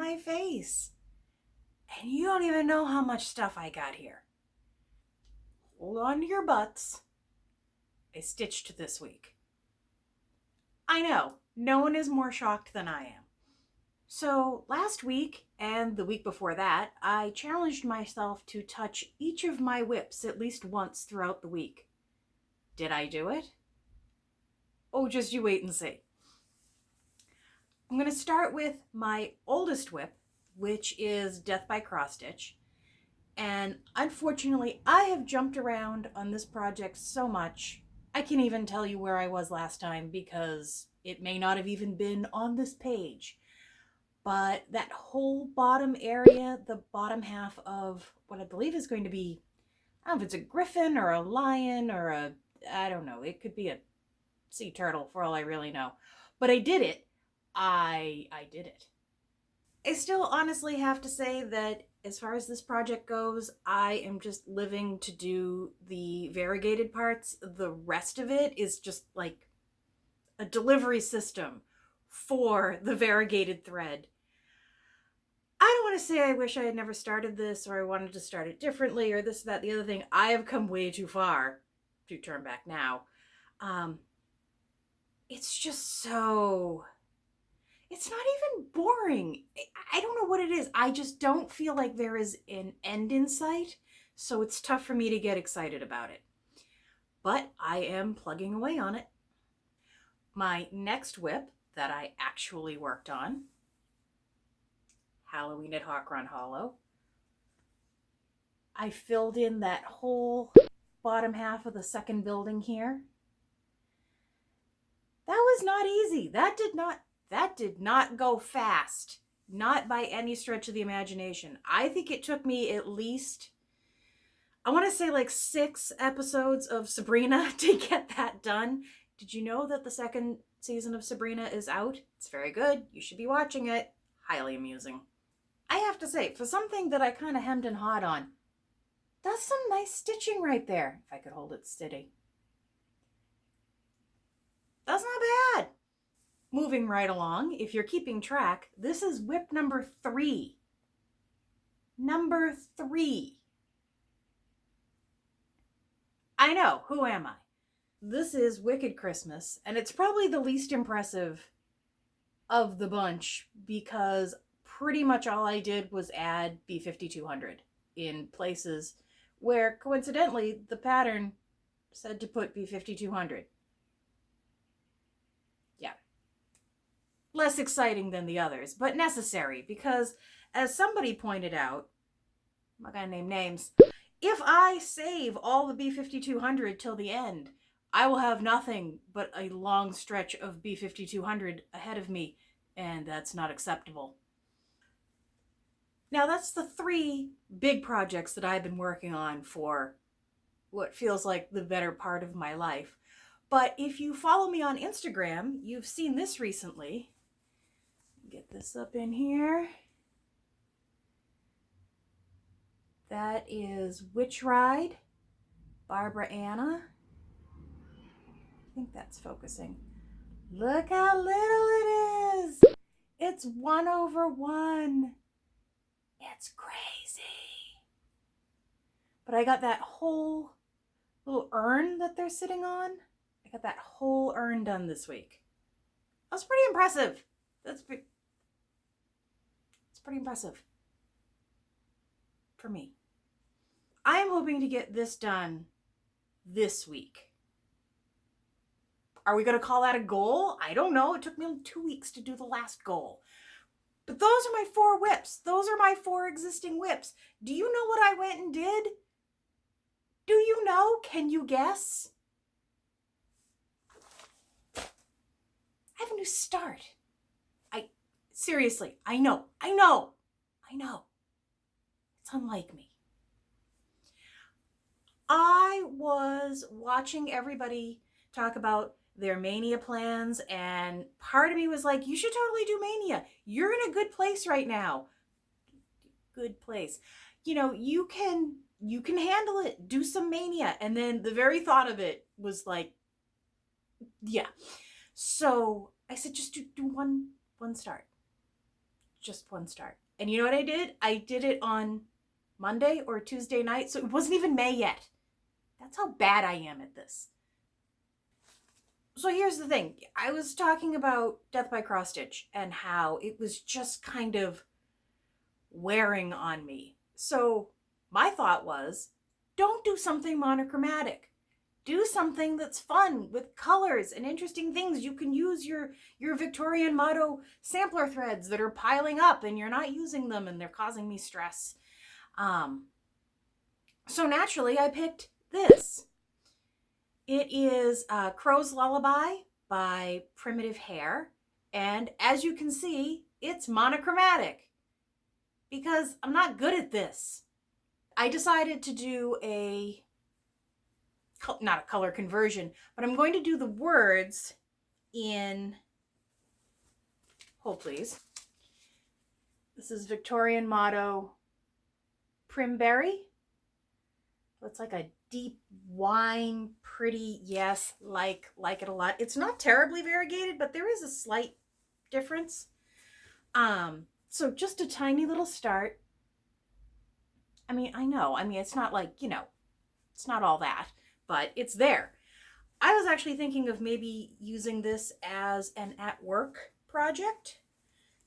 my face. And you don't even know how much stuff I got here. Hold on to your butts. I stitched this week. I know, no one is more shocked than I am. So last week and the week before that, I challenged myself to touch each of my whips at least once throughout the week. Did I do it? Oh, just you wait and see. I'm going to start with my oldest whip, which is Death by Cross Stitch. And unfortunately, I have jumped around on this project so much, I can't even tell you where I was last time because it may not have even been on this page. But that whole bottom area, the bottom half of what I believe is going to be, I don't know if it's a griffin or a lion or I don't know, it could be a sea turtle for all I really know. But I did it. I did it. I still honestly have to say that as far as this project goes, I am just living to do the variegated parts. The rest of it is just like a delivery system for the variegated thread. I don't want to say I wish I had never started this or I wanted to start it differently or this, that, the other thing. I have come way too far to turn back now. It's just so... It's not even boring. I don't know what it is. I just don't feel like there is an end in sight, so it's tough for me to get excited about it. But I am plugging away on it. My next whip that I actually worked on, Halloween at Hawk Run Hollow. I filled in that whole bottom half of the second building here. That was not easy. That did not go fast. Not by any stretch of the imagination. I think it took me at least, I want to say like 6 episodes of Sabrina to get that done. Did you know that the second season of Sabrina is out? It's very good. You should be watching it. Highly amusing. I have to say, for something that I kind of hemmed and hawed on, that's some nice stitching right there. If I could hold it steady. That's not bad. Moving right along, if you're keeping track, this is whip number 3. Number 3. I know, who am I? This is Wicked Christmas, and it's probably the least impressive of the bunch because pretty much all I did was add B5200 in places where, coincidentally, the pattern said to put B5200. Yeah. Less exciting than the others, but necessary because, as somebody pointed out, I'm not gonna name names, if I save all the B5200 till the end, I will have nothing but a long stretch of B5200 ahead of me, and that's not acceptable. Now, that's the 3 big projects that I've been working on for what feels like the better part of my life. But if you follow me on Instagram, you've seen this recently. Get this up in here. That is Witch Ride, Barbara Anna. I think that's focusing. Look how little it is. It's 1/1. It's crazy. But I got that whole little urn that they're sitting on. I got that whole urn done this week. That's pretty impressive. It's pretty impressive. For me. I am hoping to get this done this week. Are we going to call that a goal? I don't know. It took me 2 weeks to do the last goal. But those are my 4 whips. Those are my 4 existing whips. Do you know what I went and did? Do you know? Can you guess? I have a new start. Seriously, I know. It's unlike me. I was watching everybody talk about their Mania plans, and part of me was like, you should totally do Mania. You're in a good place right now. Good place. You know, you can handle it. Do some Mania. And then the very thought of it was like, yeah. So I said, just do one start. just one start. And you know what I did? I did it on Monday or Tuesday night, so it wasn't even May yet. That's how bad I am at this. So here's the thing. I was talking about Death by Cross Stitch and how it was just kind of wearing on me. So my thought was, don't do something monochromatic. Do something that's fun with colors and interesting things. You can use your Victorian motto sampler threads that are piling up and you're not using them and they're causing me stress. So naturally I picked this. It is Crow's Lullaby by Primitive Hare. And as you can see, it's monochromatic because I'm not good at this. I decided to do not a color conversion, but I'm going to do the words in, hold please. This is Victorian motto Prim Berry. It's like a deep wine, pretty, yes, like it a lot. It's not terribly variegated, but there is a slight difference. So just a tiny little start. I mean, I know, it's not like, it's not all that, but it's there. I was actually thinking of maybe using this as an at-work project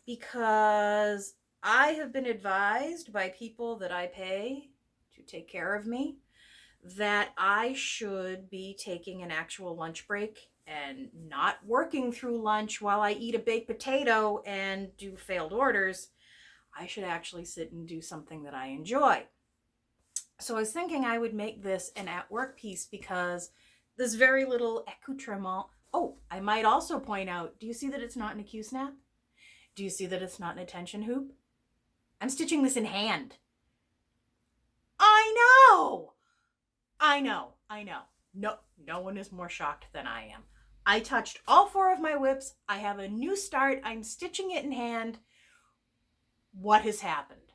because I have been advised by people that I pay to take care of me that I should be taking an actual lunch break and not working through lunch while I eat a baked potato and do failed orders. I should actually sit and do something that I enjoy. So I was thinking I would make this an at-work piece because there's very little accoutrement. Oh, I might also point out, do you see that it's not an Q-snap? Do you see that it's not an attention hoop? I'm stitching this in hand. I know. No one is more shocked than I am. I touched all 4 of my whips. I have a new start. I'm stitching it in hand. What has happened?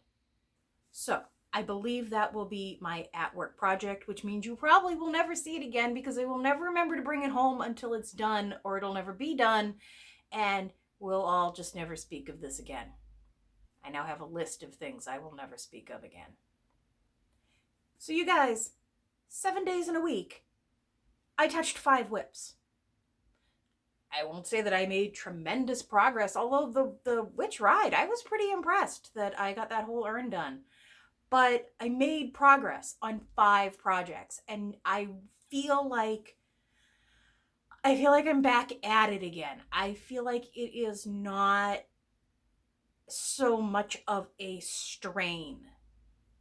So I believe that will be my at-work project, which means you probably will never see it again because I will never remember to bring it home until it's done, or it'll never be done, and we'll all just never speak of this again. I now have a list of things I will never speak of again. So you guys, 7 days in a week, I touched 5 whips. I won't say that I made tremendous progress, although the witch ride, I was pretty impressed that I got that whole urn done. But I made progress on 5 projects, and I feel like I'm back at it again. I feel like it is not so much of a strain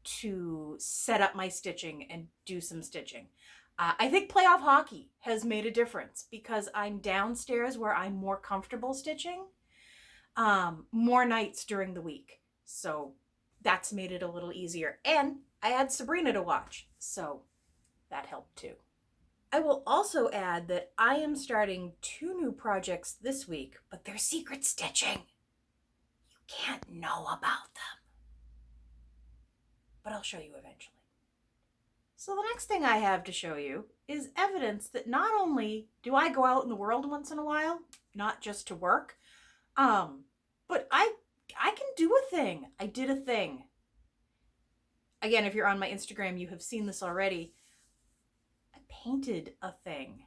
to set up my stitching and do some stitching. I think playoff hockey has made a difference because I'm downstairs where I'm more comfortable stitching more nights during the week. So that's made it a little easier. And I had Sabrina to watch, so that helped too. I will also add that I am starting 2 new projects this week, but they're secret stitching. You can't know about them. But I'll show you eventually. So the next thing I have to show you is evidence that not only do I go out in the world once in a while, not just to work, but I can do a thing. I did a thing. Again, if you're on my Instagram, you have seen this already. I painted a thing.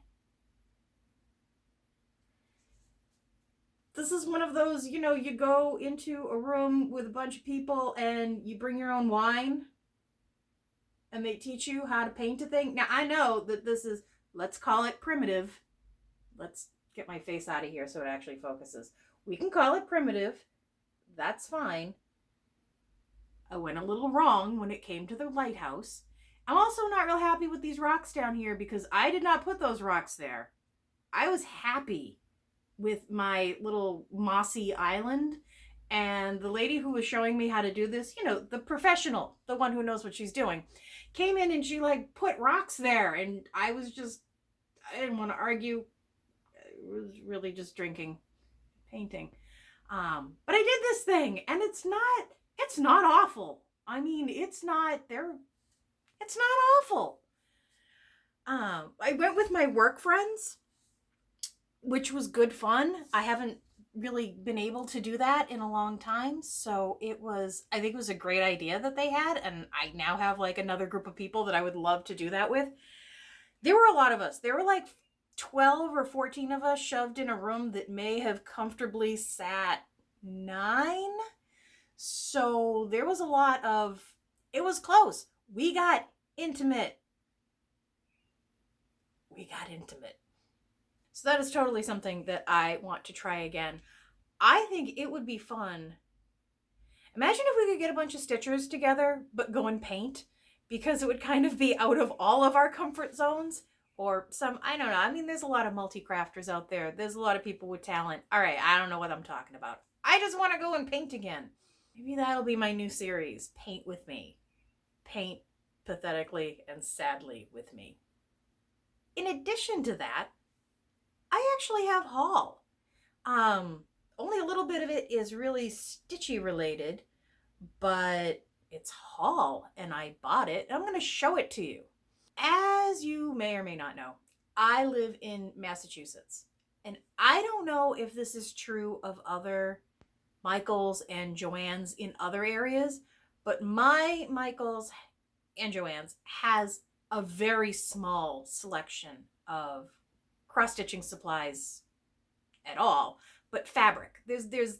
This is one of those, you go into a room with a bunch of people and you bring your own wine and they teach you how to paint a thing. Now, I know that this is, let's call it primitive. Let's get my face out of here so it actually focuses. We can call it primitive. That's fine. I went a little wrong when it came to the lighthouse. I'm also not real happy with these rocks down here because I did not put those rocks there. I was happy with my little mossy island, and the lady who was showing me how to do this, the professional, the one who knows what she's doing, came in and she put rocks there, and I didn't want to argue. I was really just drinking, painting. But I did this thing, and it's not awful. It's not awful. I went with my work friends, which was good fun. I haven't really been able to do that in a long time. So I think it was a great idea that they had. And I now have like another group of people that I would love to do that with. There were a lot of us. There were like 12 or 14 of us shoved in a room that may have comfortably sat 9. So there was a lot of, it was close. We got intimate. So that is totally something that I want to try again. I think it would be fun. Imagine if we could get a bunch of stitchers together, but go and paint, because it would kind of be out of all of our comfort zones. Or some, I don't know. I mean, there's a lot of multi-crafters out there. There's a lot of people with talent. All right, I don't know what I'm talking about. I just want to go and paint again. Maybe that'll be my new series, Paint with Me. Paint pathetically and sadly with me. In addition to that, I actually have haul. Only a little bit of it is really stitchy related, but it's haul and I bought it. I'm going to show it to you. As you may or may not know, I live in Massachusetts, and I don't know if this is true of other Michaels and Joann's in other areas, but my Michaels and Joann's has a very small selection of cross-stitching supplies at all, but fabric. There's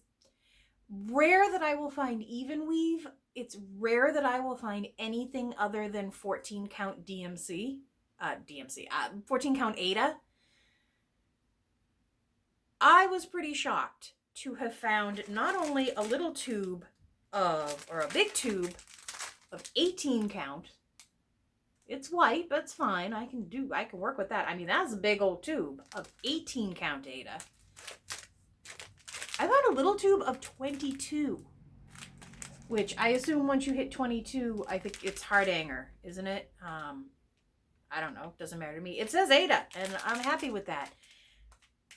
rare that I will find even weave. It's rare that I will find anything other than 14 count 14 count Aida. I was pretty shocked to have found not only a little tube or a big tube of 18 count. It's white, but it's fine. I can work with that. I mean, that's a big old tube of 18 count Aida. I found a little tube of 22, which I assume once you hit 22, I think it's Hardhanger, isn't it? I don't know. Doesn't matter to me. It says Aida, and I'm happy with that.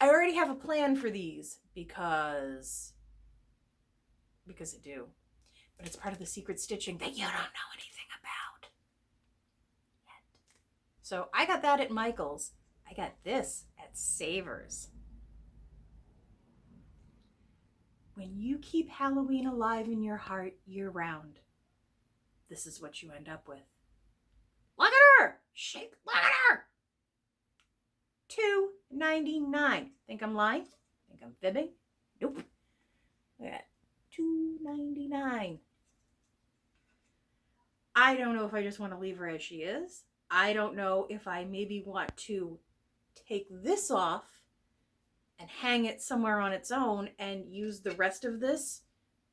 I already have a plan for these because I do. But it's part of the secret stitching that you don't know anything about yet. So I got that at Michael's. I got this at Savers. When you keep Halloween alive in your heart year round, this is what you end up with. Look at her! Look at her! $2.99. Think I'm lying? Think I'm fibbing? Nope. Look at that. $2.99. I don't know if I just want to leave her as she is. I don't know if I maybe want to take this off and hang it somewhere on its own and use the rest of this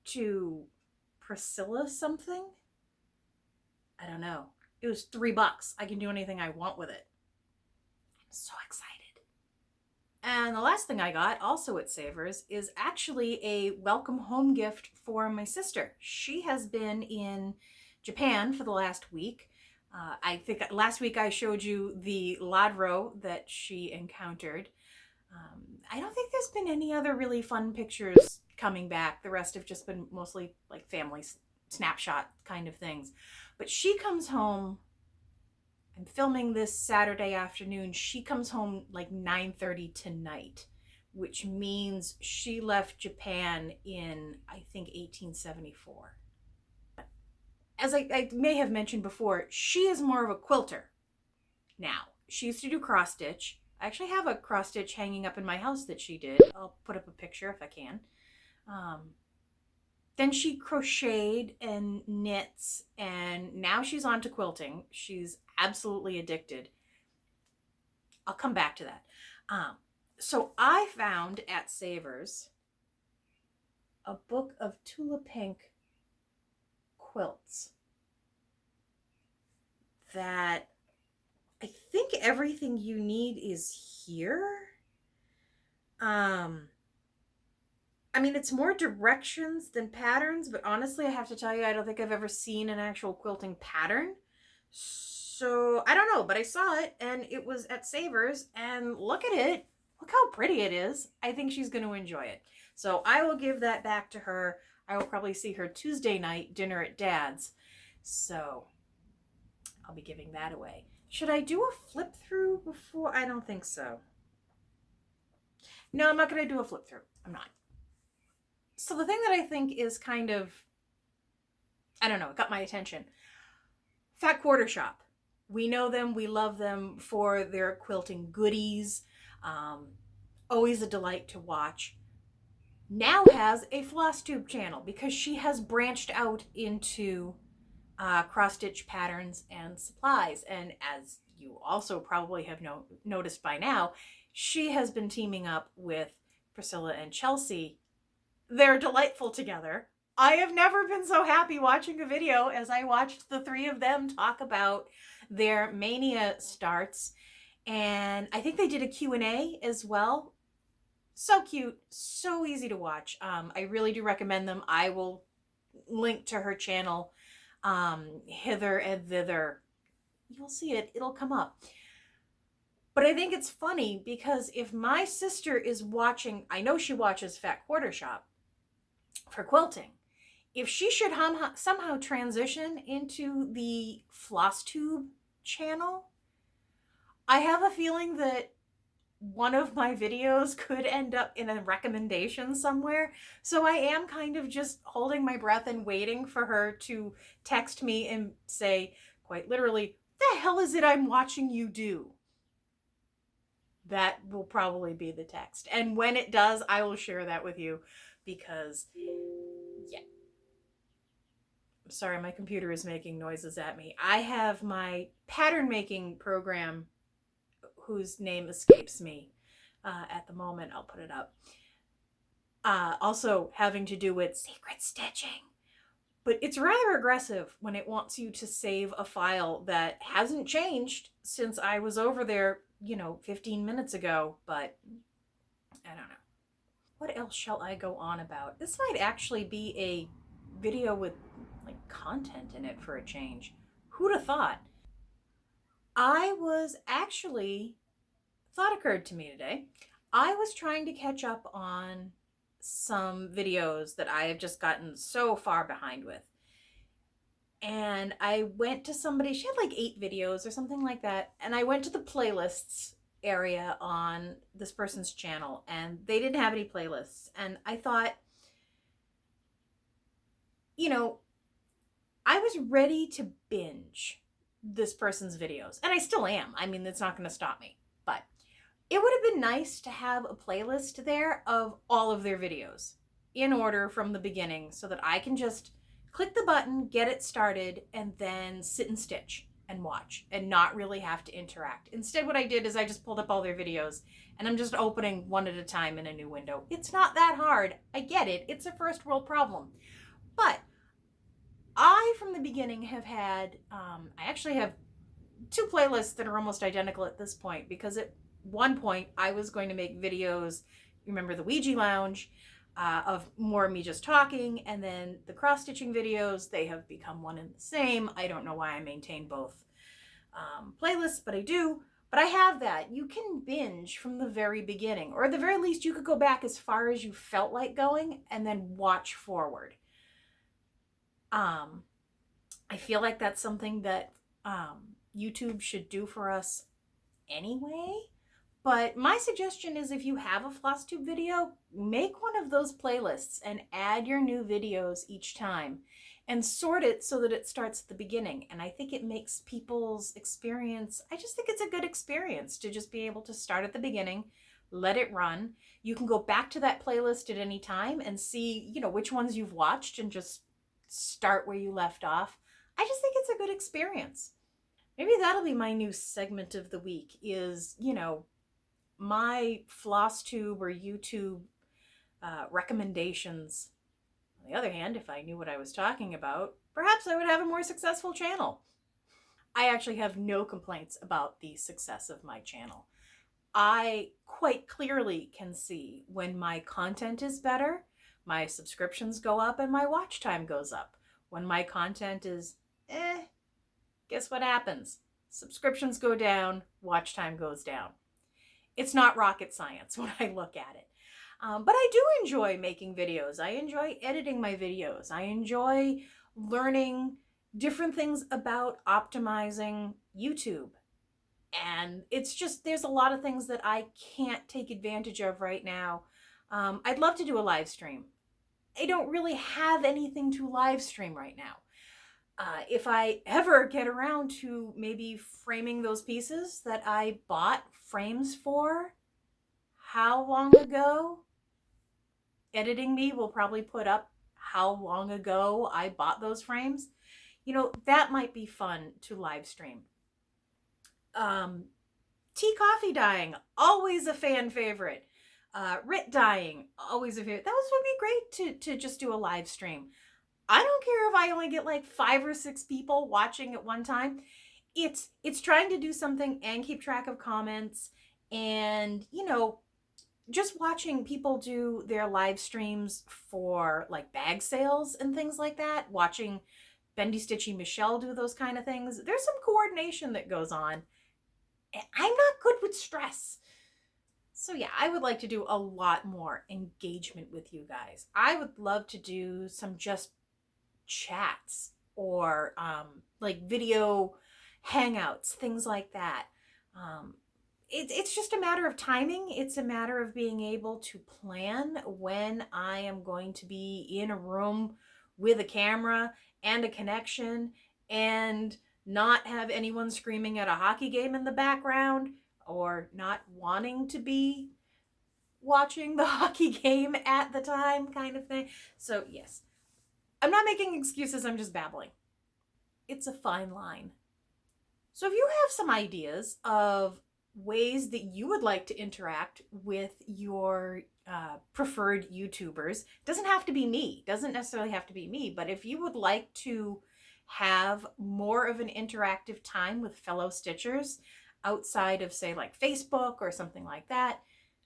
to Priscilla something. I don't know. It was $3. I can do anything I want with it. I'm so excited. And the last thing I got, also at Savers, is actually a welcome home gift for my sister. She has been in Japan for the last week. I think last week I showed you the ladro that she encountered. I don't think there's been any other really fun pictures coming back. The rest have just been mostly like family snapshot kind of things. But she comes home. I'm filming this Saturday afternoon. She comes home like 9:30 tonight, which means she left Japan in, I think, 1874. As I may have mentioned before, she is more of a quilter now. She used to do cross stitch. I actually have a cross stitch hanging up in my house that she did. I'll put up a picture if I can. Then she crocheted and knits, and now she's on to quilting. She's absolutely addicted. I'll come back to that. So I found at Savers a book of Tula Pink quilts that I think everything you need is here. I mean, it's more directions than patterns, but honestly, I have to tell you, I don't think I've ever seen an actual quilting pattern. So I don't know, but I saw it and it was at Savers, and look at it. Look how pretty it is. I think she's going to enjoy it. So I will give that back to her. I will probably see her Tuesday night dinner at Dad's. So I'll be giving that away. Should I do a flip through before? I don't think so. No, I'm not going to do a flip through. I'm not. So the thing that I think is kind of, I don't know, it got my attention. Fat Quarter Shop. We know them, we love them for their quilting goodies. Um, Always a delight to watch. Now has a Flosstube channel because she has branched out into cross stitch patterns and supplies. And as you also probably have noticed by now, she has been teaming up with Priscilla and Chelsea. They're delightful together. I have never been so happy watching a video as I watched the three of them talk about their mania starts. And I think they did a Q&A as well. So cute, so easy to watch. I really do recommend them. I will link to her channel hither and thither. You'll see it, it'll come up. But I think it's funny because if my sister is watching, I know she watches Fat Quarter Shop for quilting. If she should somehow transition into the Flosstube channel, I have a feeling that one of my videos could end up in a recommendation somewhere. So I am kind of just holding my breath and waiting for her to text me and say, quite literally, "The hell is it I'm watching you do?" That will probably be the text. And when it does, I will share that with you because, yeah. I'm sorry, my computer is making noises at me. I have my pattern making program whose name escapes me at the moment. I'll put it up. Also having to do with secret stitching. But it's rather aggressive when it wants you to save a file that hasn't changed since I was over there, 15 minutes ago. But I don't know. What else shall I go on about? This might actually be a video with like content in it for a change. Who'd have thought? I was actually, thought occurred to me today. I was trying to catch up on some videos that I have just gotten so far behind with. And I went to somebody, she had like 8 videos or something like that. And I went to the playlists area on this person's channel and they didn't have any playlists. And I thought, I was ready to binge this person's videos. And I still am. I mean, it's not going to stop me. But it would have been nice to have a playlist there of all of their videos in order from the beginning so that I can just click the button, get it started, and then sit and stitch and watch and not really have to interact. Instead, what I did is I just pulled up all their videos and I'm just opening one at a time in a new window. It's not that hard. I get it. It's a first world problem. But I, from the beginning, have had, I actually have 2 playlists that are almost identical at this point because at one point I was going to make videos, remember the Ouija Lounge, of more of me just talking, and then the cross-stitching videos, they have become one and the same. I don't know why I maintain both playlists, but I do. But I have that. You can binge from the very beginning, or at the very least you could go back as far as you felt like going and then watch forward. I feel like that's something that YouTube should do for us anyway. But my suggestion is if you have a Flosstube video, make one of those playlists and add your new videos each time and sort it so that it starts at the beginning. And I think it makes people's experience, I just think it's a good experience to just be able to start at the beginning, let it run. You can go back to that playlist at any time and see, which ones you've watched and just start where you left off. I just think it's a good experience. Maybe that'll be my new segment of the week is, my Flosstube or YouTube recommendations. On the other hand, if I knew what I was talking about, perhaps I would have a more successful channel. I actually have no complaints about the success of my channel. I quite clearly can see when my content is better, my subscriptions go up and my watch time goes up. When my content is guess what happens? Subscriptions go down, watch time goes down. It's not rocket science when I look at it. But I do enjoy making videos. I enjoy editing my videos. I enjoy learning different things about optimizing YouTube. And it's just, there's a lot of things that I can't take advantage of right now. I'd love to do a live stream. I don't really have anything to live stream right now. If I ever get around to maybe framing those pieces that I bought frames for, how long ago? Editing me will probably put up how long ago I bought those frames. You know, that might be fun to live stream. Tea coffee dyeing, always a fan favorite. Rit dyeing, always a favorite. Those would be great to just do a live stream. I don't care if I only get like 5 or 6 people watching at one time. It's trying to do something and keep track of comments, and you know, just watching people do their live streams for like bag sales and things like that, watching Bendy Stitchy Michelle do those kind of things. There's some coordination that goes on. And I'm not good with stress. So yeah, I would like to do a lot more engagement with you guys. I would love to do some just chats or like video hangouts, things like that. It's just a matter of timing. It's a matter of being able to plan when I am going to be in a room with a camera and a connection and not have anyone screaming at a hockey game in the background or not wanting to be watching the hockey game at the time, kind of thing. So yes, I'm not making excuses, I'm just babbling. It's a fine line. So if you have some ideas of ways that you would like to interact with your preferred YouTubers, doesn't have to be me, doesn't necessarily have to be me, but if you would like to have more of an interactive time with fellow Stitchers outside of, say, like Facebook or something like that,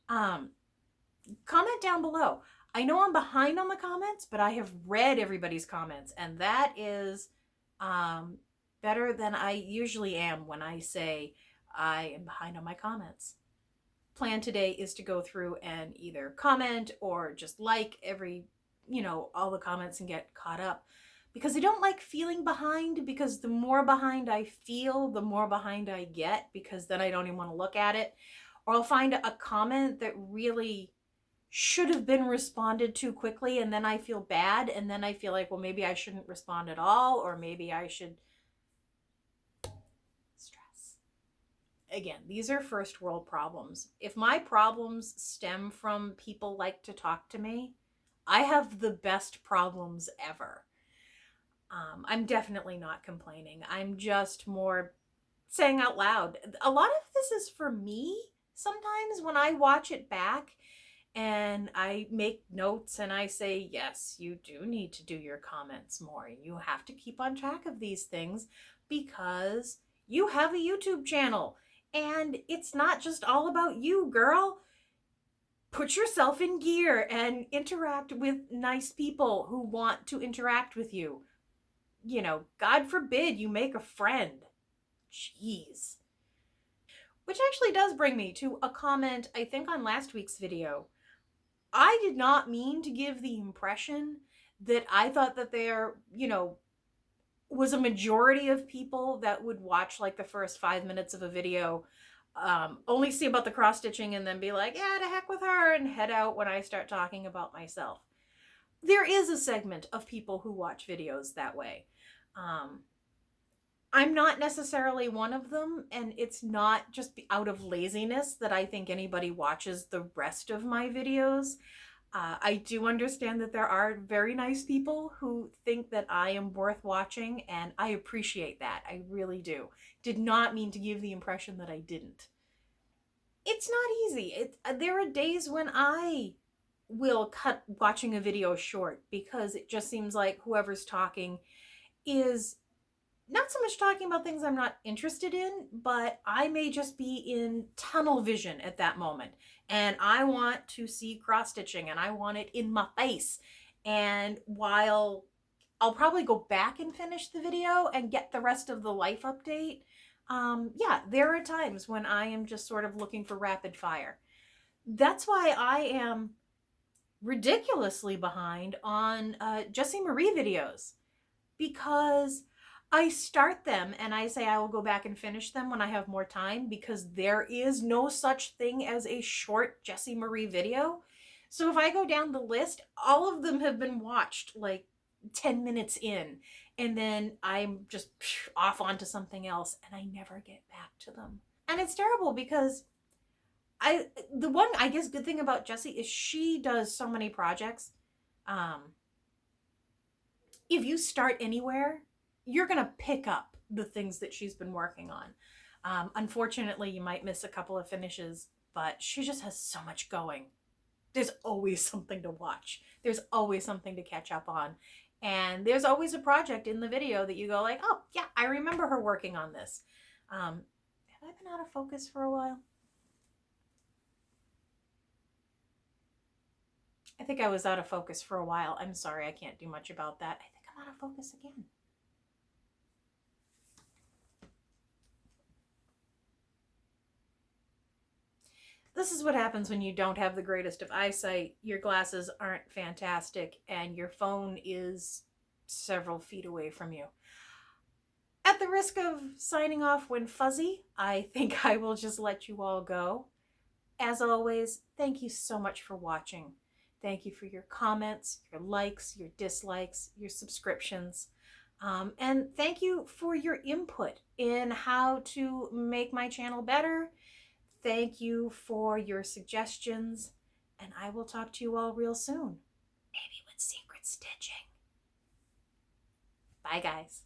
comment down below. I know I'm behind on the comments, but I have read everybody's comments, and that is better than I usually am when I say I am behind on my comments. Plan today is to go through and either comment or just like every, you know, all the comments and get caught up. Because I don't like feeling behind, because the more behind I feel, the more behind I get, because then I don't even want to look at it. Or I'll find a comment that really should have been responded to quickly, and then I feel bad, and then I feel like, well, maybe I shouldn't respond at all, or maybe I should. Stress. Again, these are first world problems. If my problems stem from people like to talk to me, I have the best problems ever. I'm definitely not complaining. I'm just more saying out loud. A lot of this is for me sometimes when I watch it back and I make notes and I say, yes, you do need to do your comments more. You have to keep on track of these things because you have a YouTube channel and it's not just all about you, girl. Put yourself in gear and interact with nice people who want to interact with you. You know, God forbid you make a friend. Jeez. Which actually does bring me to a comment, I think, on last week's video. I did not mean to give the impression that I thought that there, you know, was a majority of people that would watch like the first 5 minutes of a video, only see about the cross stitching and then be like, yeah, to heck with her, and head out when I start talking about myself. There is a segment of people who watch videos that way. I'm not necessarily one of them, and it's not just out of laziness that I think anybody watches the rest of my videos. I do understand that there are very nice people who think that I am worth watching, and I appreciate that. I really do. Did not mean to give the impression that I didn't. It's not easy. There are days when I will cut watching a video short because it just seems like whoever's talking is not so much talking about things I'm not interested in, but I may just be in tunnel vision at that moment. And I want to see cross stitching and I want it in my face. And while I'll probably go back and finish the video and get the rest of the life update, yeah, there are times when I am just sort of looking for rapid fire. That's why I am ridiculously behind on Jessie Marie videos, because I start them and I say I will go back and finish them when I have more time, because there is no such thing as a short Jessie Marie video. So if I go down the list, all of them have been watched like 10 minutes in, and then I'm just off onto something else and I never get back to them. And it's terrible because the one, I guess, good thing about Jessie is she does so many projects. If you start anywhere, you're going to pick up the things that she's been working on. Unfortunately, you might miss a couple of finishes, but she just has so much going. There's always something to watch. There's always something to catch up on. And there's always a project in the video that you go like, oh, yeah, I remember her working on this. Have I been out of focus for a while? I think I was out of focus for a while. I'm sorry, I can't do much about that. I think I'm out of focus again. This is what happens when you don't have the greatest of eyesight. Your glasses aren't fantastic and your phone is several feet away from you. At the risk of signing off when fuzzy, I think I will just let you all go. As always, thank you so much for watching. Thank you for your comments, your likes, your dislikes, your subscriptions. And thank you for your input in how to make my channel better. Thank you for your suggestions, and I will talk to you all real soon. Maybe with secret stitching. Bye, guys.